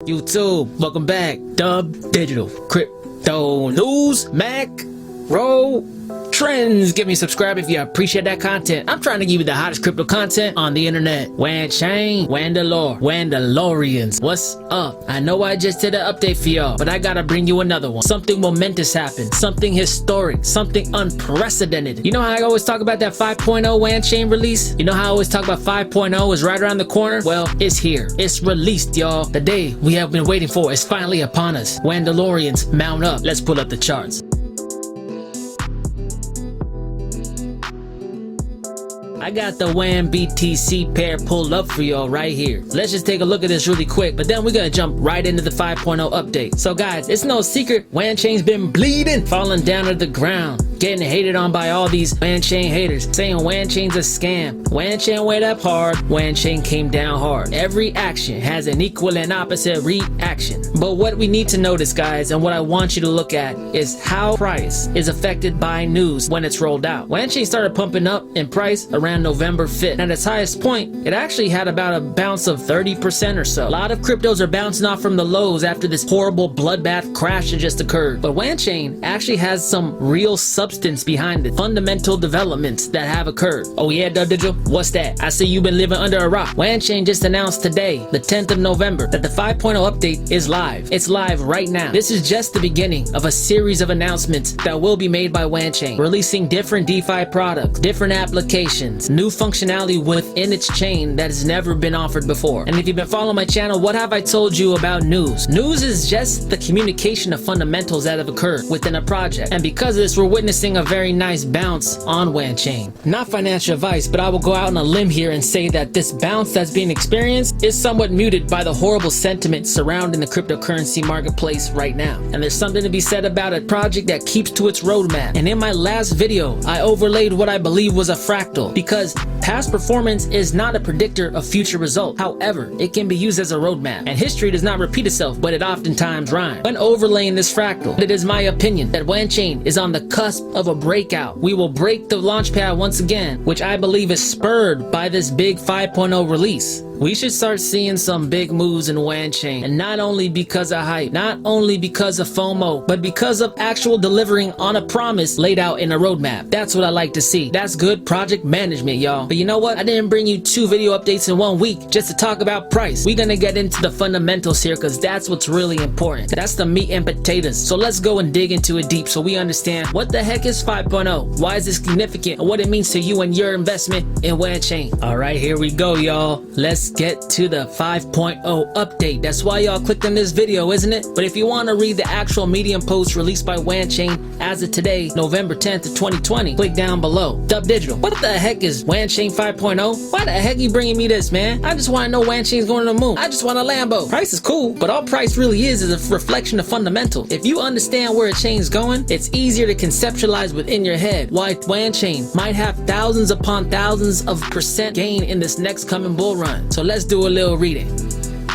YouTube, welcome back. Dub Digital Crypto News, Macro Trends. Give me a subscribe if you appreciate that content. I'm trying to give you the hottest crypto content on the internet. Wanchain, Wandalorians. What's up? I know I just did an update for y'all, but I gotta bring you another one. Something momentous happened. Something historic. Something unprecedented. You know how I always talk about that 5.0 Wanchain release? You know how I always talk about 5.0 is right around the corner? Well, it's here. It's released, y'all. The day we have been waiting for is finally upon us. Wandalorians, mount up. Let's pull up the charts. I got the WAN BTC pair pulled up for y'all right here. Let's just take a look at this really quick, but then we're gonna jump right into the 5.0 update. So guys, it's no secret, Wanchain's been bleeding, falling down to the ground, getting hated on by all these Wanchain haters, saying Wanchain's a scam. Wanchain went up hard, Wanchain came down hard. Every action has an equal and opposite reaction. But what we need to notice, guys, and what I want you to look at is how price is affected by news when it's rolled out. Wanchain started pumping up in price around November 5th. And at its highest point, it actually had about a bounce of 30% or so. A lot of cryptos are bouncing off from the lows after this horrible bloodbath crash that just occurred. But Wanchain actually has some real substance behind it. Fundamental developments that have occurred. Oh yeah, Dub Digital? What's that? I see you've been living under a rock. Wanchain just announced today, the 10th of November, that the 5.0 update is live. It's live right now. This is just the beginning of a series of announcements that will be made by Wanchain, releasing different DeFi products, different applications, new functionality within its chain that has never been offered before. And if you've been following my channel, what have I told you about news? News is just the communication of fundamentals that have occurred within a project. And because of this, we're witnessing a very nice bounce on Wanchain. Not financial advice, but I will go out on a limb here and say that this bounce that's being experienced is somewhat muted by the horrible sentiment surrounding the cryptocurrency marketplace right now. And there's something to be said about a project that keeps to its roadmap. And in my last video, I overlaid what I believe was a fractal, because past performance is not a predictor of future results. However, it can be used as a roadmap. And history does not repeat itself, but it oftentimes rhymes. When overlaying this fractal, it is my opinion that Wanchain is on the cusp of a breakout. We will break the launchpad once again, which I believe is spurred by this big 5.0 release. We should start seeing some big moves in Wanchain, and not only because of hype, not only because of FOMO, but because of actual delivering on a promise laid out in a roadmap. That's what I like to see. That's good project management, y'all. But you know what? I didn't bring you 2 video updates in 1 week just to talk about price. We're gonna get into the fundamentals here, because that's what's really important. That's the meat and potatoes. So let's go and dig into it deep so we understand what the heck is 5.0, why is it significant, and what it means to you and your investment in Wanchain. All right, here we go, y'all. Let's get to the 5.0 update. That's why y'all clicked on this video, isn't it? But if you want to read the actual Medium post released by Wanchain as of today, November 10th of 2020, click down below. Dub Digital, what the heck is Wanchain 5.0? Why the heck you bringing me this, man? I just want to know Wanchain's going to the moon. I just want a Lambo. Price is cool, but all price really is a reflection of fundamental. If you understand where a chain's going, it's easier to conceptualize within your head why Wanchain might have thousands upon thousands of % gain in this next coming bull run. So let's do a little reading.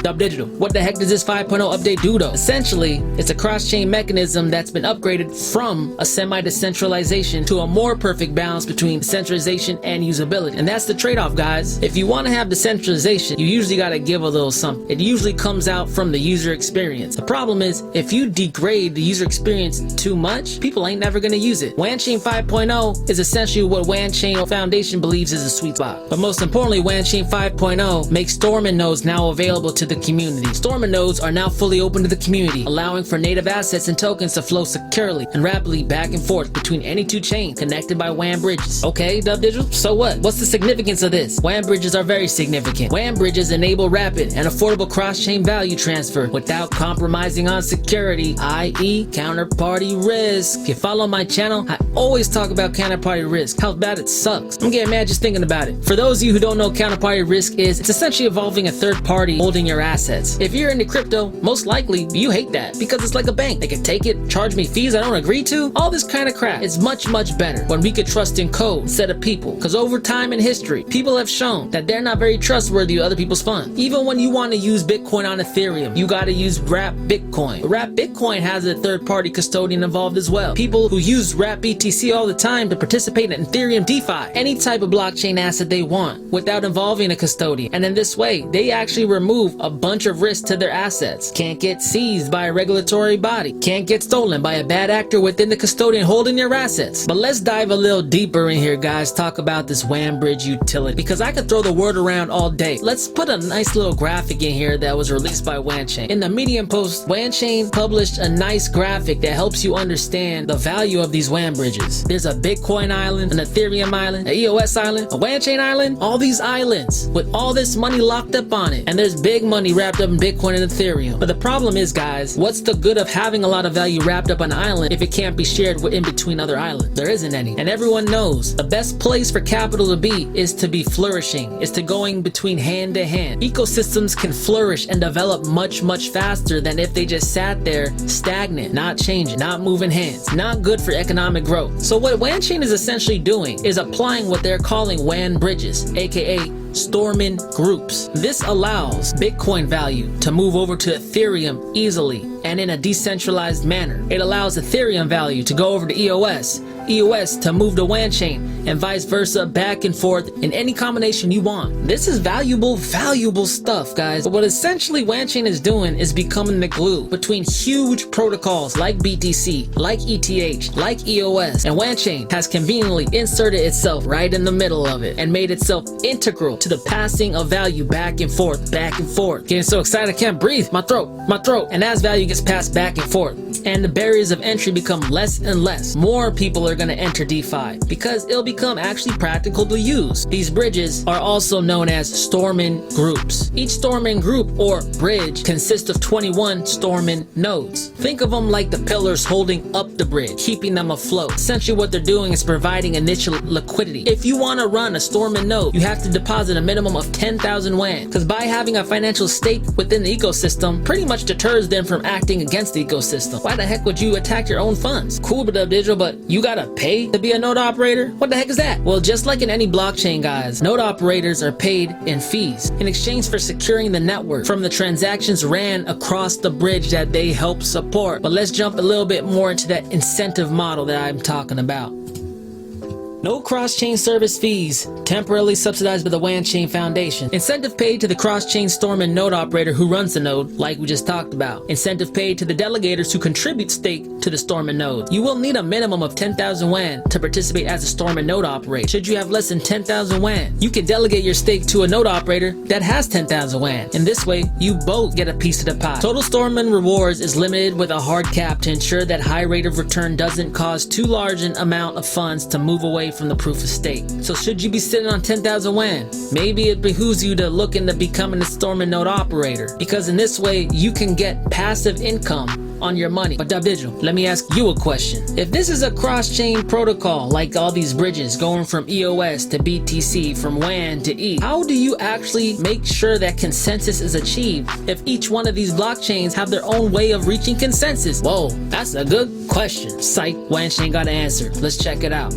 Dub Digital, what the heck does this 5.0 update do though? Essentially, it's a cross-chain mechanism that's been upgraded from a semi-decentralization to a more perfect balance between decentralization and usability. And that's the trade-off, guys. If you want to have decentralization, you usually got to give a little something. It usually comes out from the user experience. The problem is, if you degrade the user experience too much, people ain't never going to use it. Wanchain 5.0 is essentially what Wanchain Foundation believes is a sweet spot. But most importantly, Wanchain 5.0 makes Storming nodes now available to the community. Storming nodes are now fully open to the community, allowing for native assets and tokens to flow securely and rapidly back and forth between any 2 chains connected by WAN bridges. Okay, Dub Digital, so what? What's the significance of this? WAN bridges are very significant. WAN bridges enable rapid and affordable cross-chain value transfer without compromising on security, i.e. counterparty risk. If you follow my channel, I always talk about counterparty risk, how bad it sucks. I'm getting mad just thinking about it. For those of you who don't know what counterparty risk is, it's essentially involving a third party holding your assets. If you're into crypto, most likely you hate that because it's like a bank. They can take it, charge me fees I don't agree to, all this kind of crap. It's much better when we could trust in code instead of people, because over time in history, people have shown that they're not very trustworthy with other people's funds. Even when you want to use Bitcoin on Ethereum, you got to use Wrap Bitcoin. Wrap Bitcoin has a third-party custodian involved as well. People who use Wrap BTC all the time to participate in Ethereum DeFi, any type of blockchain asset they want without involving a custodian. And in this way, they actually remove a bunch of risk to their assets, can't get seized by a regulatory body, can't get stolen by a bad actor within the custodian holding your assets. But let's dive a little deeper in here, guys, talk about this WAN bridge utility, because I could throw the word around all day. Let's put a nice little graphic in here that was released by Wanchain. In the Medium post, Wanchain published a nice graphic that helps you understand the value of these WAN bridges. There's a Bitcoin island, an Ethereum island, an EOS island, a Wanchain island, all these islands with all this money locked up on it. And there's big money wrapped up in Bitcoin and Ethereum. But the problem is, guys, what's the good of having a lot of value wrapped up on an island if it can't be shared in between other islands? There isn't any. And everyone knows the best place for capital to be is to be flourishing, is to going between hand to hand. Ecosystems can flourish and develop much faster than if they just sat there stagnant, not changing, not moving hands. Not good for economic growth. So what Wanchain is essentially doing is applying what they're calling WAN bridges, aka storming groups. This allows Bitcoin value to move over to Ethereum easily and in a decentralized manner. It allows Ethereum value to go over to EOS to move to Wanchain, and vice versa, back and forth in any combination you want. This is valuable stuff, guys. But what essentially Wanchain is doing is becoming the glue between huge protocols like BTC, like ETH, like EOS, and Wanchain has conveniently inserted itself right in the middle of it and made itself integral to the passing of value back and forth. Getting so excited I can't breathe. My throat. And as value gets passed back and forth, and the barriers of entry become less and less, more people are going to enter DeFi because it'll become actually practical to use. These bridges are also known as storming groups. Each storming group or bridge consists of 21 storming nodes. Think of them like the pillars holding up the bridge, keeping them afloat. Essentially what they're doing is providing initial liquidity. If you want to run a storming node, you have to deposit a minimum of 10,000 WAN, because by having a financial stake within the ecosystem pretty much deters them from acting against the ecosystem. Why the heck would you attack your own funds? Cool, but digital, but you gotta pay to be a node operator? What the heck is that? Well, just like in any blockchain, guys, node operators are paid in fees in exchange for securing the network from the transactions ran across the bridge that they help support. But let's jump a little bit more into that incentive model that I'm talking about. No cross-chain service fees, temporarily subsidized by the Wanchain Foundation. Incentive paid to the cross-chain storming node operator who runs the node, like we just talked about. Incentive paid to the delegators who contribute stake to the storming node. You will need a minimum of 10,000 WAN to participate as a storming node operator. Should you have less than 10,000 WAN, you can delegate your stake to a node operator that has 10,000 WAN. In this way, you both get a piece of the pie. Total storming rewards is limited with a hard cap to ensure that high rate of return doesn't cause too large an amount of funds to move away from the proof of stake. So should you be sitting on 10,000 WAN, maybe it behooves you to look into becoming a storming node operator, because in this way you can get passive income on your money. But Digital, let me ask you a question. If this is a cross-chain protocol, like all these bridges going from EOS to BTC, from WAN to E, how do you actually make sure that consensus is achieved if each one of these blockchains have their own way of reaching consensus? Whoa, that's a good question. Psych, Wanchain got an answer. Let's check it out.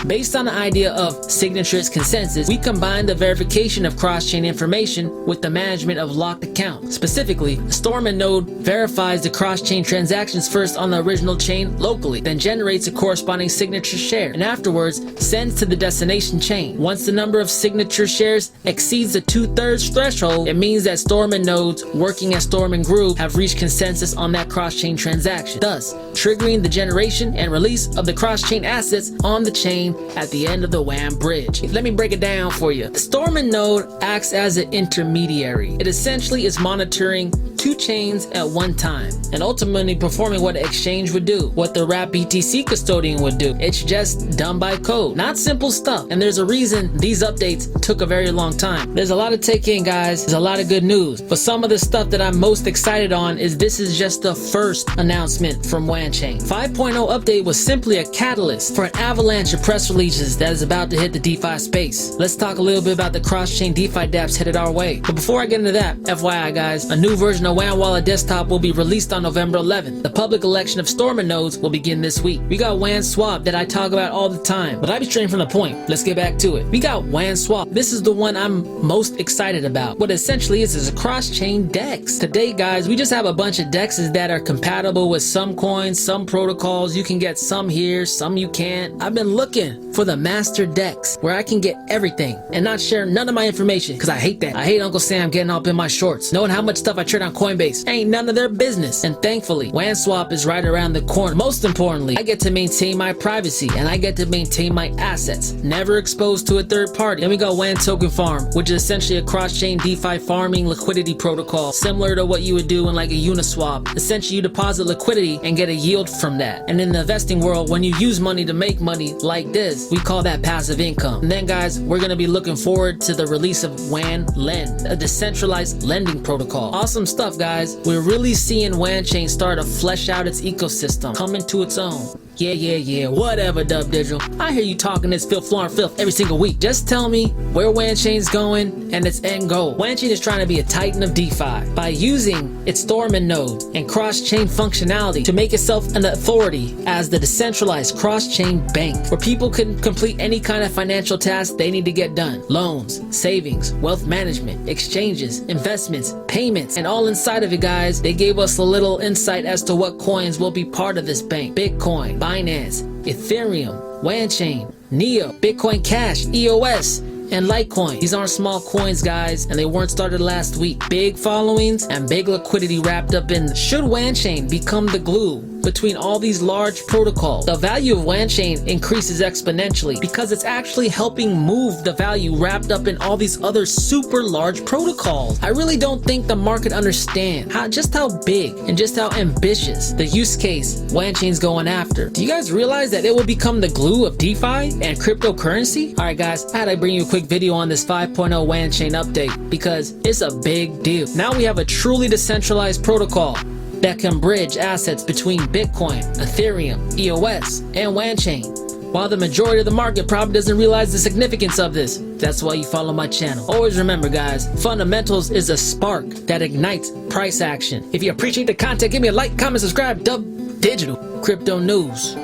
Based on the idea of signatures consensus, we combine the verification of cross-chain information with the management of locked accounts. Specifically, the storming node verifies the cross-chain transactions first on the original chain locally, then generates a corresponding signature share, and afterwards sends to the destination chain. Once the number of signature shares exceeds the 2/3 threshold, it means that storming nodes working as storming group have reached consensus on that cross-chain transaction, thus triggering the generation and release of the cross-chain assets on the chain at the end of the WAN bridge. Let me break it down for you. The storming node acts as an intermediary. It essentially is monitoring two chains at one time and ultimately performing what an exchange would do, what the wrap BTC custodian would do. It's just done by code, not simple stuff. And there's a reason these updates took a very long time. There's a lot to take in, guys. There's a lot of good news. But some of the stuff that I'm most excited on is this is just the first announcement from Wanchain. 5.0 update was simply a catalyst for an avalanche of press releases that is about to hit the DeFi space. Let's talk a little bit about the cross-chain DeFi dApps headed our way. But before I get into that, FYI guys, a new version of WAN Wallet Desktop will be released on November 11th. The public election of Storming nodes will begin this week. We got WAN Swap that I talk about all the time, but I be straying from the point. Let's get back to it. We got WAN Swap. This is the one I'm most excited about. What essentially is a cross-chain DEX. Today, guys, we just have a bunch of DEXs that are compatible with some coins, some protocols. You can get some here, some you can't. I've been looking for the master DEX where I can get everything and not share none of my information, because I hate that. I hate Uncle Sam getting up in my shorts, knowing how much stuff I trade on Coinbase. Ain't none of their business. And thankfully, WAN Swap is right around the corner. Most importantly, I get to maintain my privacy and I get to maintain my assets, never exposed to a third party. Then we got WAN Token Farm, which is essentially a cross-chain DeFi farming liquidity protocol, similar to what you would do in like a Uniswap. Essentially, you deposit liquidity and get a yield from that. And in the investing world, when you use money to make money like this, we call that passive income. And then, guys, we're going to be looking forward to the release of WAN Lend, a decentralized lending protocol. Awesome stuff, guys. We're really seeing Wanchain start to flesh out its ecosystem, come into its own. Yeah, whatever, Dub Digital. I hear you talking this filth, floor, and filth every single week. Just tell me where Wanchain's going and its end goal. Wanchain is trying to be a titan of DeFi by using its Storming node and cross-chain functionality to make itself an authority as the decentralized cross-chain bank where people can complete any kind of financial task they need to get done. Loans, savings, wealth management, exchanges, investments, payments, and all inside of it, guys. They gave us a little insight as to what coins will be part of this bank. Bitcoin, Binance, Ethereum, Wanchain, Neo, Bitcoin Cash, EOS, and Litecoin. These aren't small coins, guys, and they weren't started last week. Big followings and big liquidity wrapped up in. Should Wanchain become the glue between all these large protocols, the value of Wanchain increases exponentially because it's actually helping move the value wrapped up in all these other super large protocols. I really don't think the market understands just how big and just how ambitious the use case Wanchain's going after. Do you guys realize that it will become the glue of DeFi and cryptocurrency? Alright, guys, I had to bring you a quick video on this 5.0 Wanchain update because it's a big deal. Now we have a truly decentralized protocol that can bridge assets between Bitcoin, Ethereum, EOS, and Wanchain. While the majority of the market probably doesn't realize the significance of this, that's why you follow my channel. Always remember, guys, fundamentals is a spark that ignites price action. If you appreciate the content, give me a like, comment, subscribe. Dub Digital, crypto news,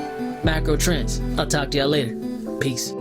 macro trends. I'll talk to y'all later. Peace.